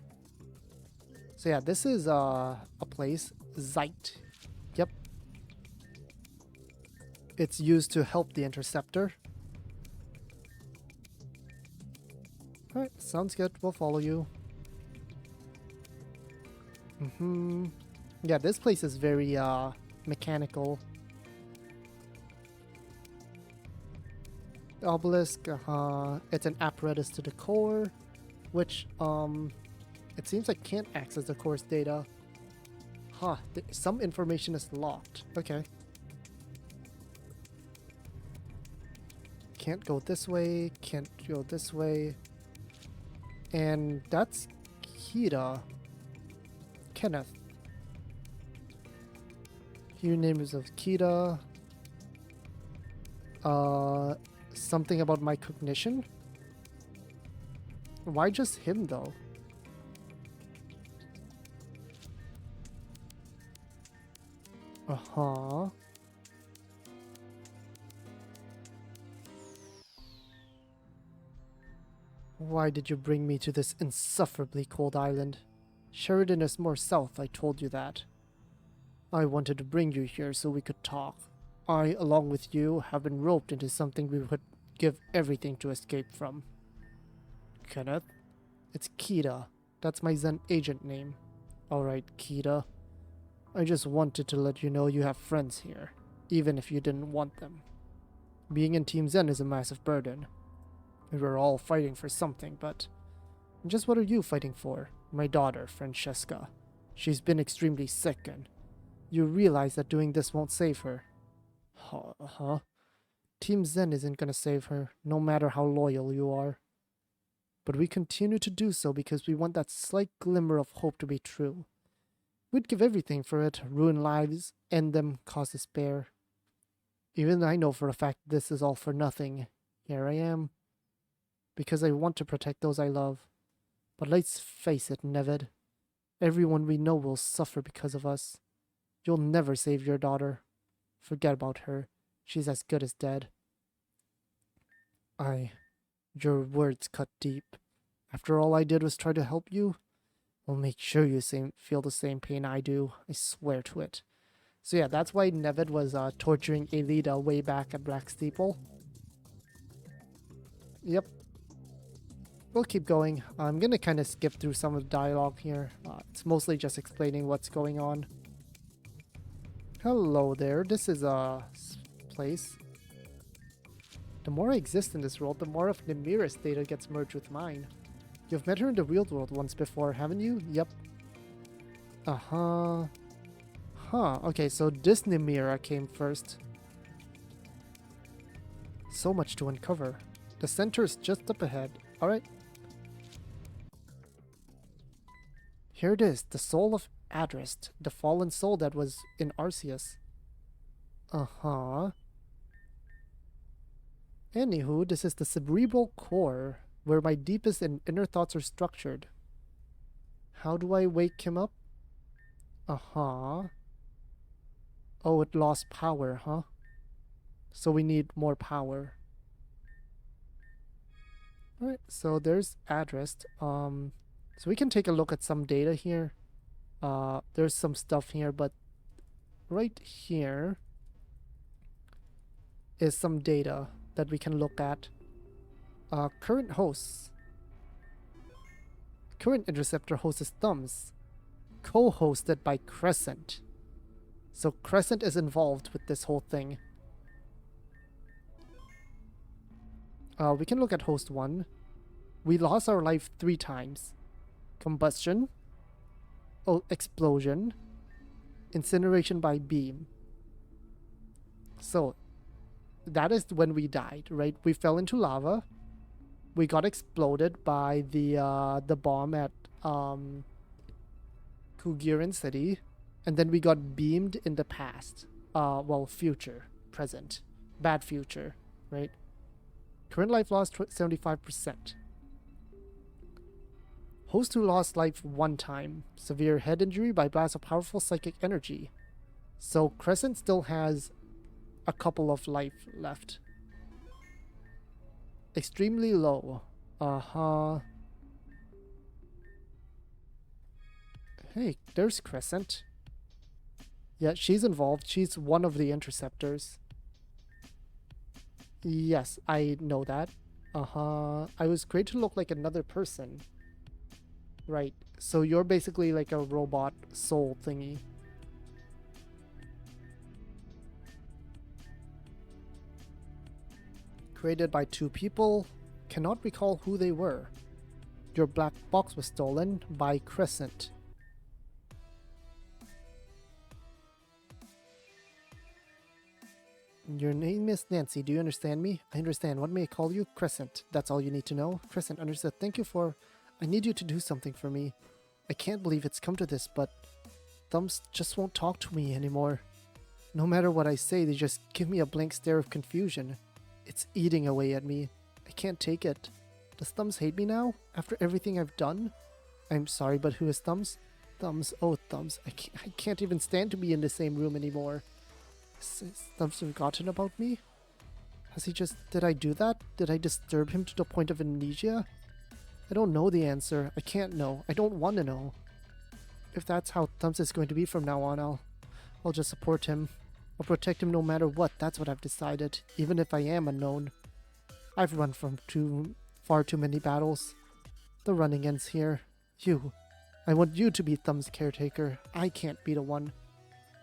So yeah, this is a place, Zeight. Yep. It's used to help the Interceptor. Alright, sounds good. We'll follow you. Yeah, this place is very mechanical. Obelisk, it's an apparatus to the core, which it seems like can't access the core's data. Huh, some information is locked. Okay. Can't go this way, can't go this way. And that's Kira. Kenneth. Your name is of Kira. Something about my cognition? Why just him, though? Uh-huh. Why did you bring me to this insufferably cold island? Sheridan is more south, I told you that. I wanted to bring you here so we could talk. I, along with you, have been roped into something we would give everything to escape from. Kenneth? It's Kita. That's my Zen agent name. Alright, Kita. I just wanted to let you know you have friends here, even if you didn't want them. Being in Team Zen is a massive burden. We're all fighting for something, but just what are you fighting for? My daughter, Francesca. She's been extremely sick, and you realize that doing this won't save her. Huh? Team Zen isn't gonna save her, no matter how loyal you are. But we continue to do so because we want that slight glimmer of hope to be true. We'd give everything for it, ruin lives, end them, cause despair. Even I know for a fact this is all for nothing. Here I am. Because I want to protect those I love. But let's face it, Nevid. Everyone we know will suffer because of us. You'll never save your daughter. Forget about her. She's as good as dead. Your words cut deep. After all I did was try to help you, I'll make sure you feel the same pain I do. I swear to it. So yeah, that's why Nevid was torturing Alida way back at Black Steeple. Yep. We'll keep going. I'm gonna kind of skip through some of the dialogue here. It's mostly just explaining what's going on. Hello there. This is a place. The more I exist in this world, the more of Nemira's data gets merged with mine. You've met her in the real world once before, haven't you? Yep. Uh-huh. Huh. Okay, so this Nemira came first. So much to uncover. The center is just up ahead. Alright. Here it is, the soul of Adrist, the fallen soul that was in Arceus. Uh-huh. Anywho, this is the cerebral core, where my deepest and inner thoughts are structured. How do I wake him up? Uh-huh. Oh, it lost power, huh? So we need more power. Alright, so there's Adrist. So we can take a look at some data here. There's some stuff here, but right here is some data that we can look at. Current hosts. Current interceptor host is Thumbs, co-hosted by Crescent. So Crescent is involved with this whole thing. We can look at host 1. We lost our life 3 times. Combustion. Oh, explosion. Incineration by beam. So, that is when we died, right? We fell into lava. We got exploded by the bomb at Kugiran City. And then we got beamed in the past. Well, future. Present. Bad future, right? Current life loss 75%. Host who lost life 1 time. Severe head injury by blast of powerful psychic energy. So Crescent still has a couple of life left. Extremely low. Uh-huh. Hey, there's Crescent. Yeah, she's involved. She's one of the interceptors. Yes, I know that. Uh-huh. I was created to look like another person. Right. So you're basically like a robot soul thingy. Created by 2 people. Cannot recall who they were. Your black box was stolen by Crescent. Your name is Nancy, do you understand me? I understand. What may I call you? Crescent. That's all you need to know? Crescent, understood. Thank you for... I need you to do something for me. I can't believe it's come to this, but... Thumbs just won't talk to me anymore. No matter what I say, they just give me a blank stare of confusion. It's eating away at me. I can't take it. Does Thumbs hate me now? After everything I've done? I'm sorry, but who is Thumbs? Thumbs, oh Thumbs, I can't even stand to be in the same room anymore. Has Thumbs forgotten about me? Has he just... Did I do that? Did I disturb him to the point of amnesia? I don't know the answer. I can't know. I don't want to know. If that's how Thumbs is going to be from now on, I'll just support him. I'll protect him no matter what. That's what I've decided. Even if I am unknown. I've run from far too many battles. The running ends here. You. I want you to be Thumb's caretaker. I can't be the one.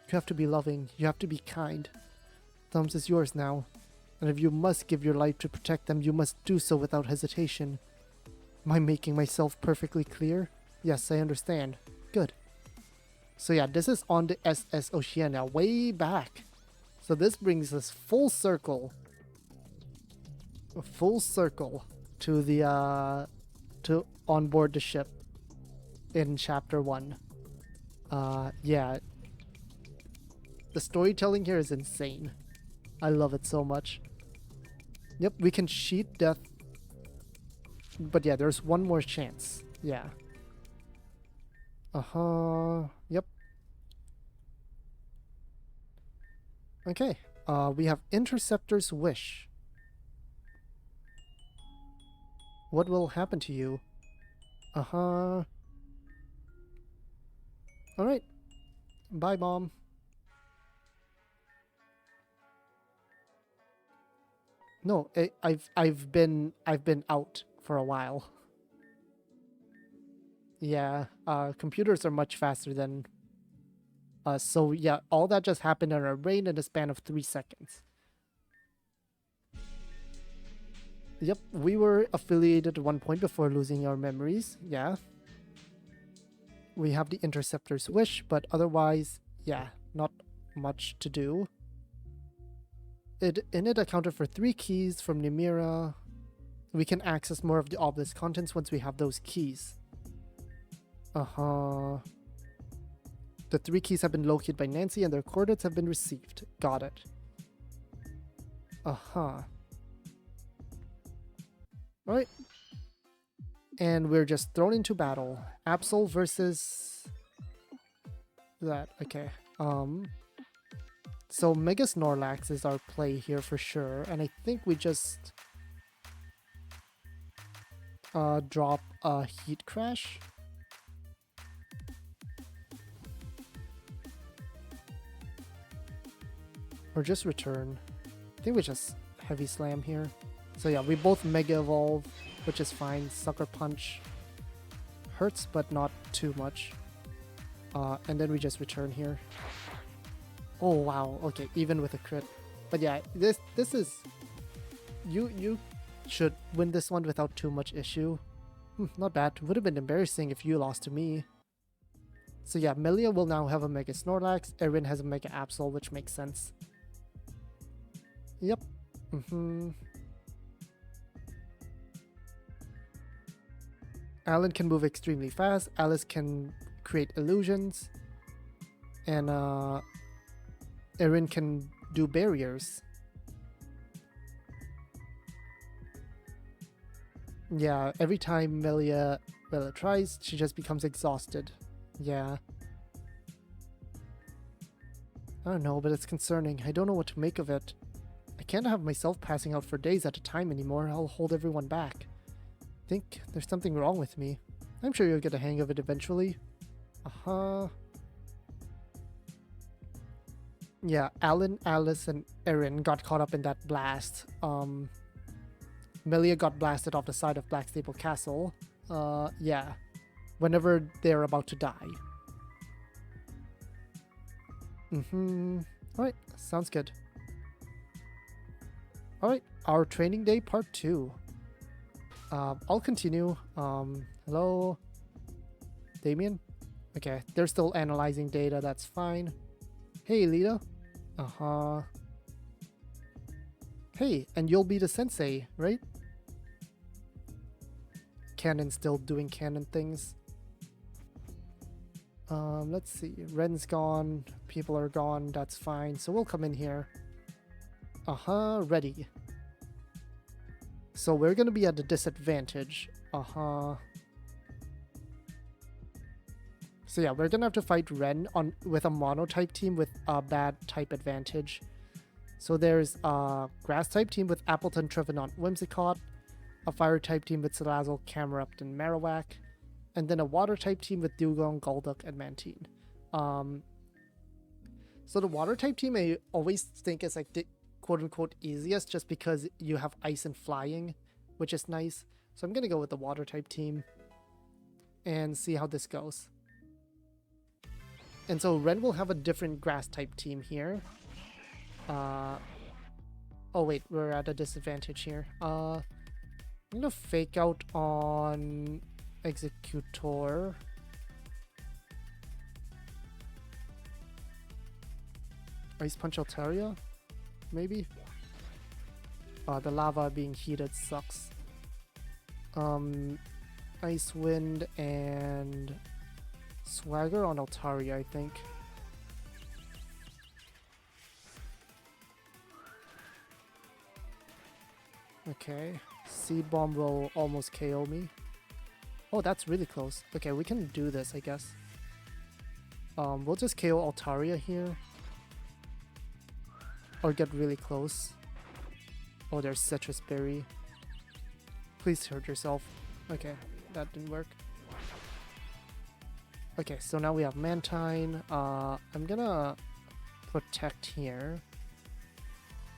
You have to be loving. You have to be kind. Thumbs is yours now. And if you must give your life to protect them, you must do so without hesitation. Am I making myself perfectly clear? Yes, I understand. Good. So yeah, this is on the SS Oceania, way back. So this brings us full circle. A full circle to the to onboard the ship in chapter 1. Yeah. The storytelling here is insane. I love it so much. Yep, we can cheat death. But yeah, there's one more chance. Yeah. Yep. Okay. We have Interceptor's Wish. What will happen to you? Alright. Bye, Mom. No, I've been out for a while. Yeah, computers are much faster than us. So yeah, all that just happened in our brain in a span of 3 seconds. Yep, we were affiliated at one point before losing our memories. Yeah. We have the Interceptor's Wish, but otherwise, yeah, not much to do. It accounted for 3 keys from Nimira. We can access more of the obelisk contents once we have those keys. The 3 keys have been located by Nancy and their coordinates have been received. Got it. Alright. And we're just thrown into battle. Absol versus... that. Okay. So Mega Snorlax is our play here for sure. And I think we just... drop a Heat Crash. Or just return. I think we just Heavy Slam here. So yeah, we both Mega Evolve, which is fine. Sucker Punch hurts, but not too much. And then we just return here. Oh wow, okay, even with a crit. But yeah, this is... You should win this one without too much issue. Not bad. Would have been embarrassing if you lost to me. So yeah, Melia will now have a Mega Snorlax. Erin has a Mega Absol, which makes sense. Yep. Alan can move extremely fast. Alice can create illusions. And Erin can do barriers. Yeah, every time Melia tries, she just becomes exhausted. Yeah. I don't know, but it's concerning. I don't know what to make of it. I can't have myself passing out for days at a time anymore. I'll hold everyone back. I think there's something wrong with me. I'm sure you'll get a hang of it eventually. Yeah, Alan, Alice, and Erin got caught up in that blast. Melia got blasted off the side of Blackstaple Castle. Yeah. Whenever they're about to die. Alright, sounds good. Alright, our training day part 2. I'll continue. Hello? Damien? Okay, they're still analyzing data, that's fine. Hey, Lita. Hey, and you'll be the sensei, right? Canon's still doing canon things. Let's see. Ren's gone. People are gone. That's fine. So we'll come in here. Ready. So we're gonna be at a disadvantage. So yeah, we're gonna have to fight Ren with a mono type team with a bad type advantage. So there's a grass type team with Appleton, Trevenant, Whimsicott, a fire type team with Salazzle, Camerupt, and Marowak, and then a water type team with Dugong, Golduck, and Mantine. So the water type team I always think is like the quote unquote easiest just because you have ice and flying, which is nice. So I'm gonna go with the water type team and see how this goes. And so Ren will have a different grass type team here. Oh wait, we're at a disadvantage here. I'm gonna fake out on Executor. Ice Punch Altaria? Maybe? The lava being heated sucks. Ice Wind and Swagger on Altaria, I think. Okay. Seed Bomb will almost KO me. Oh, that's really close. Okay, we can do this, I guess. We'll just KO Altaria here. Or get really close. Oh, there's Citrus Berry. Please hurt yourself. Okay, that didn't work. Okay, so now we have Mantine. I'm gonna protect here.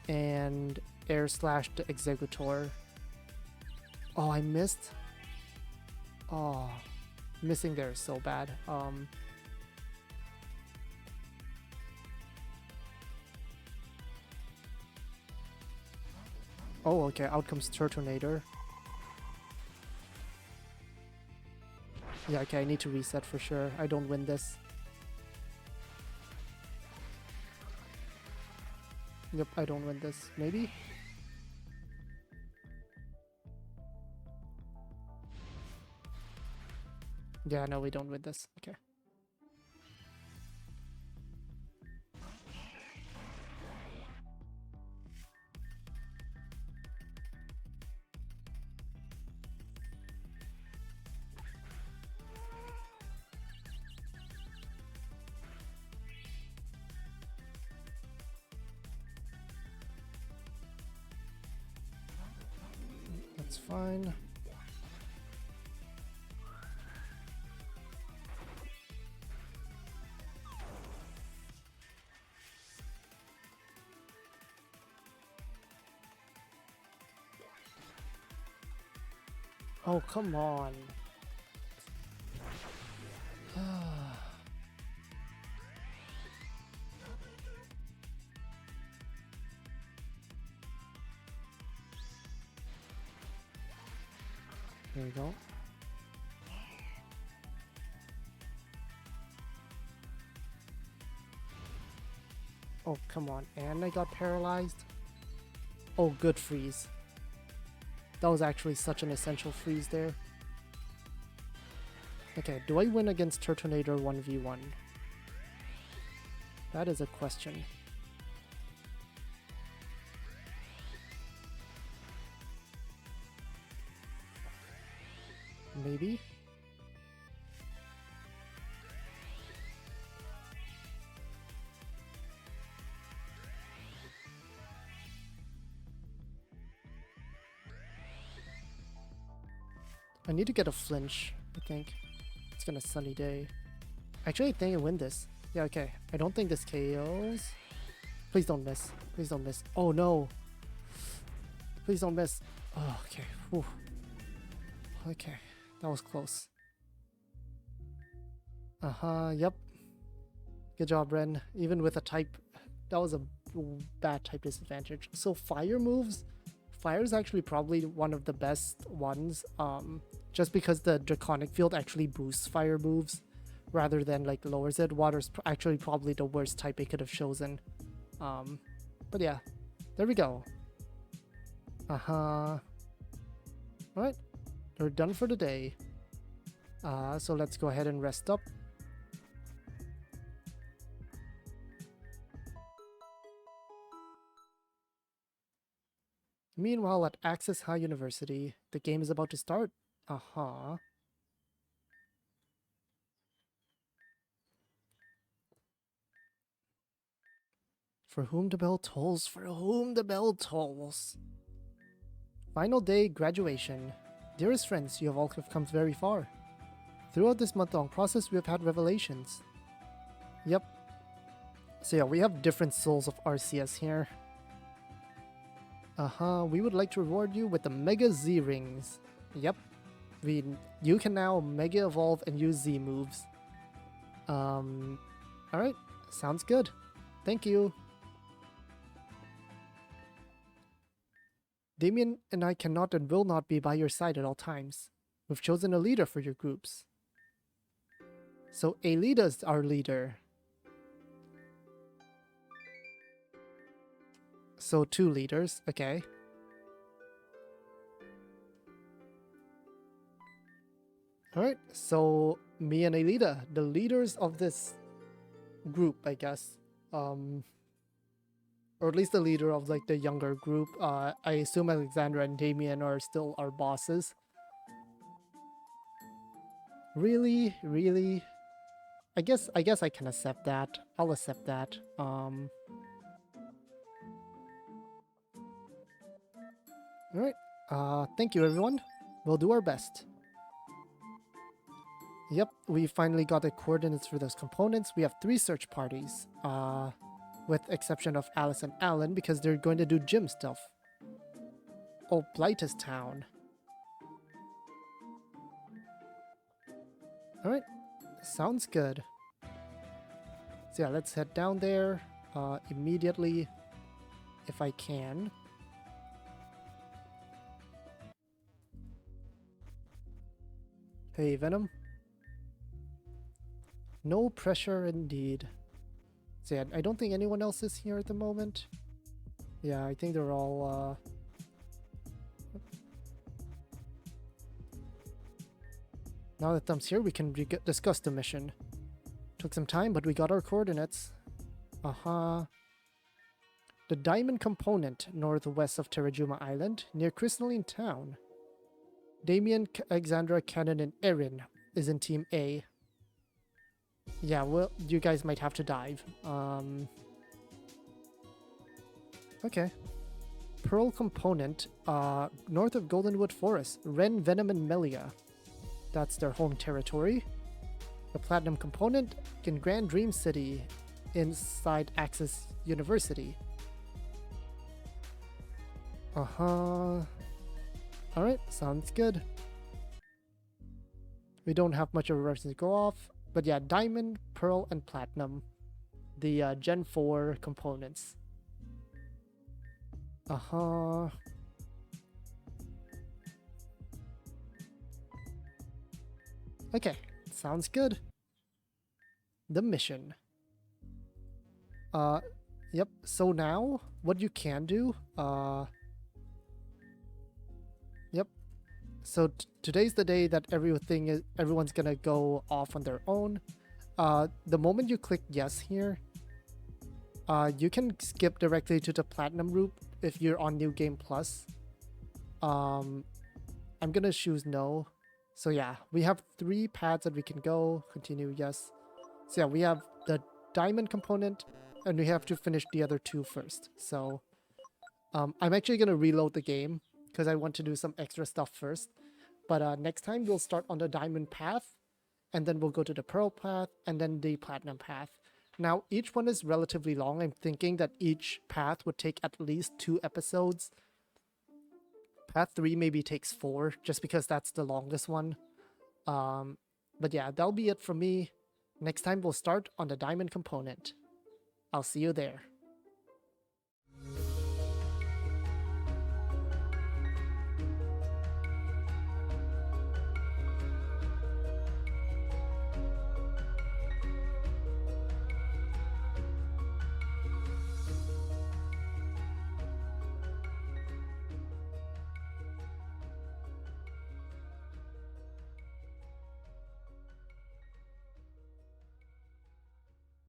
And Air Slash the Executor. Oh, I missed. Oh, missing there is so bad. Oh, okay, out comes Turtonator. Yeah, okay, I need to reset for sure. I don't win this. Yep, I don't win this. Maybe? Yeah, no, we don't win this. Okay. That's fine. Oh, come on. There we go. Oh, come on. And I got paralyzed. Oh, good freeze. That was actually such an essential freeze there. Okay, do I win against Turtonator 1v1? That is a question. Maybe? I need to get a flinch, I think. It's been a sunny day. Actually, I think I win this. Yeah, okay. I don't think this KOs. Please don't miss. Please don't miss. Oh no! Please don't miss. Oh, okay. Whew. Okay. That was close. Yep. Good job, Ren. Even with a type, that was a bad type disadvantage. So fire moves, fire is actually probably one of the best ones, just because the Draconic Field actually boosts fire moves rather than like lowers it. Water's actually probably the worst type it could have chosen. But yeah, there we go. Alright, we're done for the day. So let's go ahead and rest up. Meanwhile, at Access High University, the game is about to start. Uh-huh. For whom the bell tolls, for whom the bell tolls. Final day, graduation. Dearest friends, you have all come very far. Throughout this month-long process, we have had revelations. Yep. So yeah, we have different souls of RCS here. We would like to reward you with the Mega Z Rings. Yep. You can now Mega Evolve and use Z moves. Alright. Sounds good. Thank you. Damien and I cannot and will not be by your side at all times. We've chosen a leader for your groups. So Alita's our leader. So 2 leaders, okay. Alright, so me and Alita, the leaders of this group, I guess. Or at least the leader of like the younger group. I assume Alexandra and Damien are still our bosses. Really? Really? I guess I can accept that. I'll accept that. Alright. Thank you everyone. We'll do our best. Yep, we finally got the coordinates for those components. We have 3 search parties. With exception of Alice and Alan because they're going to do gym stuff. Oh, Blightus Town. Alright, sounds good. So yeah, let's head down there immediately if I can. Hey, Venom. No pressure indeed. So yeah, I don't think anyone else is here at the moment. Yeah, I think they're all Now that Thumb's here, we can discuss the mission. Took some time, but we got our coordinates. The diamond component northwest of Terrajuma Island, near Crystalline Town. Damien, Alexandra, Cannon, and Erin is in Team A. Yeah, well, you guys might have to dive. Okay. Pearl component, north of Goldenwood Forest, Ren, Venom, and Melia. That's their home territory. The platinum component in Grand Dream City, inside Access University. Alright, sounds good. We don't have much of a reference to go off. But yeah, Diamond, Pearl, and Platinum. The Gen 4 components. Okay, sounds good. The mission. Yep, so now, what you can do, yep. So today's the day that everyone's gonna go off on their own. The moment you click yes here, you can skip directly to the Platinum route if you're on New Game Plus. I'm gonna choose no. So yeah, we have 3 paths that we can go. Continue, yes. So yeah, we have the diamond component, and we have to finish the other 2 first. So I'm actually gonna reload the game because I want to do some extra stuff first. But next time we'll start on the diamond path, and then we'll go to the pearl path, and then the platinum path. Now, each one is relatively long. I'm thinking that each path would take at least 2 episodes. Path 3 maybe takes 4, just because that's the longest one. But yeah, that'll be it from me. Next time we'll start on the diamond component. I'll see you there.